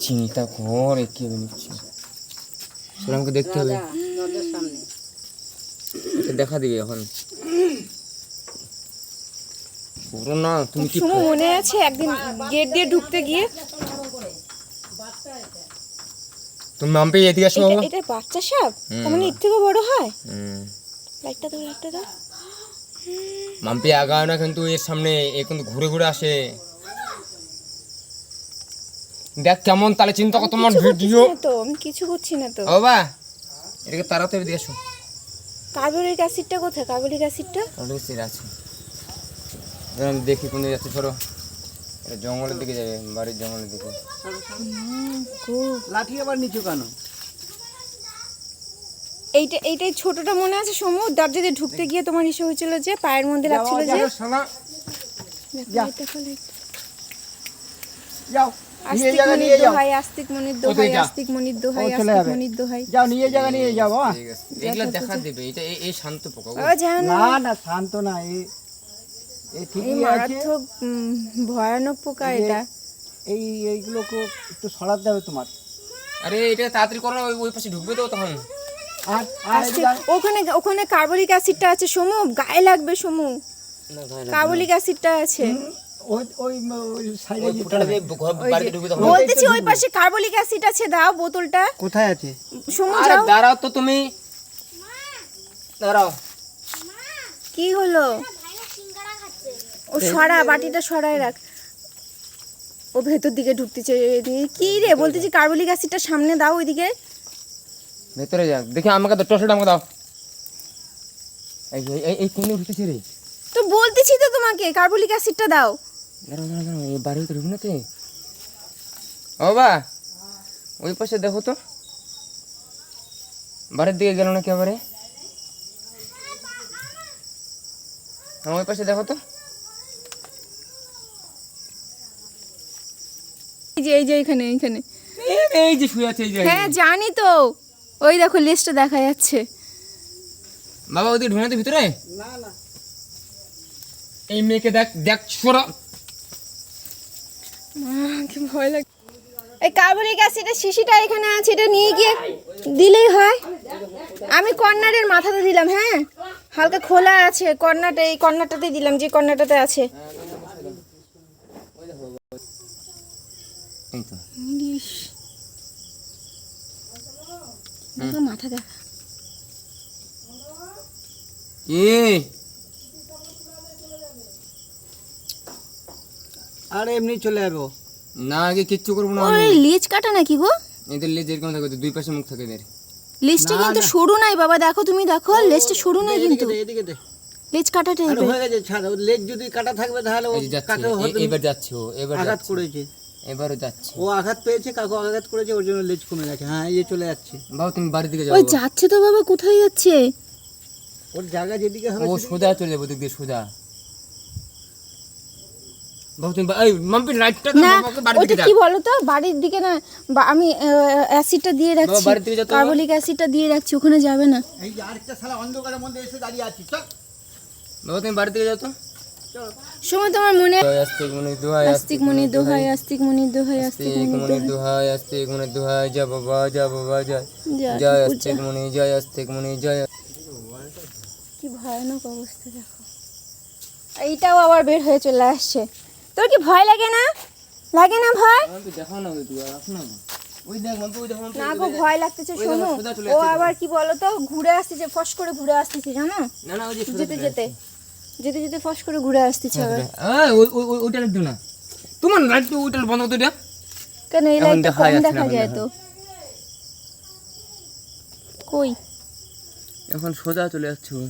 চিন্তা কর কি বলছি, আমাকে দেখতে হবে, দেখা দিবি এখন পুরো না। তুমি কি মনে আছে একদিন গেট দিয়ে ঢুকতে গিয়ে তুমি মাম্পি এদিকে আসো। এটা বাচ্চা সাপ, তার মানে এর থেকে বড় হয়। লাইটটা দাও, লাইটটা দাও। মাম্পি আগায় না, কিন্তু এর সামনে এ কিন্তু ঘুরে ঘুরে আসে। দেখ কেমন, তাহলে চিন্তা কর তোমার ভিডিও তো আমি কিছু করছি না তো। বাবা এটাকে তাড়াতে এদিকে আসো। কার্বলিক অ্যাসিডটা কোথায়? কার্বলিক অ্যাসিডটা আছে, আমি দেখি কোন দিকে যাচ্ছে। সরো, এটা জঙ্গলের দিকে যাবে, বাড়ির জঙ্গলের দিকে। লাঠি আবার নিচু কেন? এইটাই ছোটটা মনে আছে সমু? দরজা দিয়ে ঢুকতে গিয়ে তোমার ইসে হয়েছিল যে পায়ের মধ্যে লাগছিল যে। যাও আস্তিক মনির দোহাই, আস্তিক মনির দোহাই, আস্তিক মনির দোহাই, আস্তিক মনির দোহাই। যাও নিয়ে জায়গা নিয়ে যাও। ঠিক আছে, এগুলা দেখা দেবে। এটা এই শান্ত পোকা। না না শান্ত না, এই ঠিকই আছে। মারাত্মক ভয়ানক পোকা এটা। এইগুলোকে একটু সরাতে হবে তোমার। আরে এটা তাড়াতাড়ি করো না, ওই পাশে ঢুকবে তো তখন। ওখানে কার্বলিক অ্যাসিডটা আছে সমু, গায়ে লাগবে সমু। কার্বলিক অ্যাসিডটা আছে। বলতেছি ওই পাশে কার্বলিক অ্যাসিড আছে, দাও বোতলটা। কোথায় আছে সমু? আরে দাঁড়াও তো তুমি, দাঁড়াও। কি হলো? ও সরা, বাটিটা সরায় রাখ। ও ভেতর দিকে ঢুকতেছে। কি রে বলতেছি, কার্বলিক অ্যাসিডটা সামনে দাও, ওইদিকে ভেতরে যাক। দেখি আমাকে দাও, টর্চটা আমাকে দাও। এই কোণে উঠতেছে রে। তো বলতেছি তো তোমাকে কার্বলিক অ্যাসিডটা দাও। দাঁড়াও দাঁড়াও দাঁড়াও, এই বাড়ির ভিতরে ঢুকবে না তো। ও বাবা ওই পাশে দেখো তো, বাড়ির দিকে গেল না একেবারে। ওই পাশে দেখো তো। এই যে এখানে এই যে শুয়ে আছে, এই যে। হ্যাঁ জানি তো, ওই দেখো লিস্টটা দেখা যাচ্ছে। বাবা ওদিকে ঢুকে ভিতরে। না না, এই মেয়েকে দেখ দেখ, সরা। কি ভয় লাগে। এই কার্বলিক অ্যাসিডের শিশিটা এখানে আছে, এটা নিয়ে গিয়ে দিলেই হয়। আমি কর্নারের মাথাতে দিলাম। হ্যাঁ হালকা খোলা আছে কর্নারটা, এই কর্নারটাতে দিলাম, যে কর্নারটাতে আছে। এই তো মাথা দেখ। কি আরে এমনি চলে যাবো না, আগে কিচ্ছু করবো না। ওই লেজ কাটা নাকি গো? এদের লেজ এরকম থাকে, দুই পাশে মুখ থাকে এদের। লেজটা কিন্তু সরু নাই বাবা, দেখো তুমি, দেখো লেজটা সরু নাই কিন্তু। এদিকে দে। লেজ কাটাটা আরে হয়ে গেছে, ছাড়। লেজ যদি কাটা থাকবে তাহলে ও কাটা হবে। এবার যাচ্ছে ও, এবার আঘাত করেছে, এবারও যাচ্ছে। ও আঘাত পেয়েছে, কাকু আঘাত করেছে, ওর জন্য লেজ কমে গেছে। হ্যাঁ এই চলে যাচ্ছে। বাবা তুমি বাড়ির দিকে যাও। ওই যাচ্ছে তো বাবা, কোথায় যাচ্ছে? ওর জায়গা যেদিকে হবে ও সোজা চলে যাবো, দিক দিয়ে সোজা। বাবা তুমি এই মাম্পি লাইটটা দাও, না বাবাকে বাড়ির দিকে ওটা যাও। কি বলো তো, বাড়ির দিকে না, আমি অ্যাসিডটা দিয়ে রাখছি, বাড়ির দিকে যাও তো। কার্বলিক অ্যাসিডটা দিয়ে রাখছি, ওখানে যাবে না। এই যে আরেকটা শালা অন্ধকারের মধ্যে এসে দাঁড়িয়ে আছে। চল বাবা তুমি বাড়ির দিকে যাও তো। চল। সময় তোমার মনে আস্তিক মনির দোহাই, আস্তিক মনির দোহাই, আস্তিক মনির দোহাই, আস্তিক মনির দোহাই, আস্তিক মনির দোহাই। যা বাবা, যা বাবা, জয় যা। জয় আস্তিক মনি, জয় আস্তিক মনি, জয়। কি ভয়ানক অবস্থা দেখো। এইটাও আবার বের হয়ে চলে আসছে। তোর কি ভয় লাগে না? লাগে না ভয়? মাম্পি দেখো না, তুই আসো না। ওই দেখ মাম্পি, ওই দেখো মাম্পি। না গো ভয় লাগতেছে শোনো। ও আবার কি বলো তো, ঘুরে আসতেছে, ফস করে ঘুরে আসতেছে জানো। না না, ওই যে যেতে যেতে যেতে যেতে ফস করে ঘুরে আসতেছে আবার। ওইটা লাগতো না তোমার, লাইট ওইটা বন্ধ করতে দেয়া। কেন এই লাইটটা কম দেখা যায় তো? কই এখন সোজা চলে যাচ্ছে ও।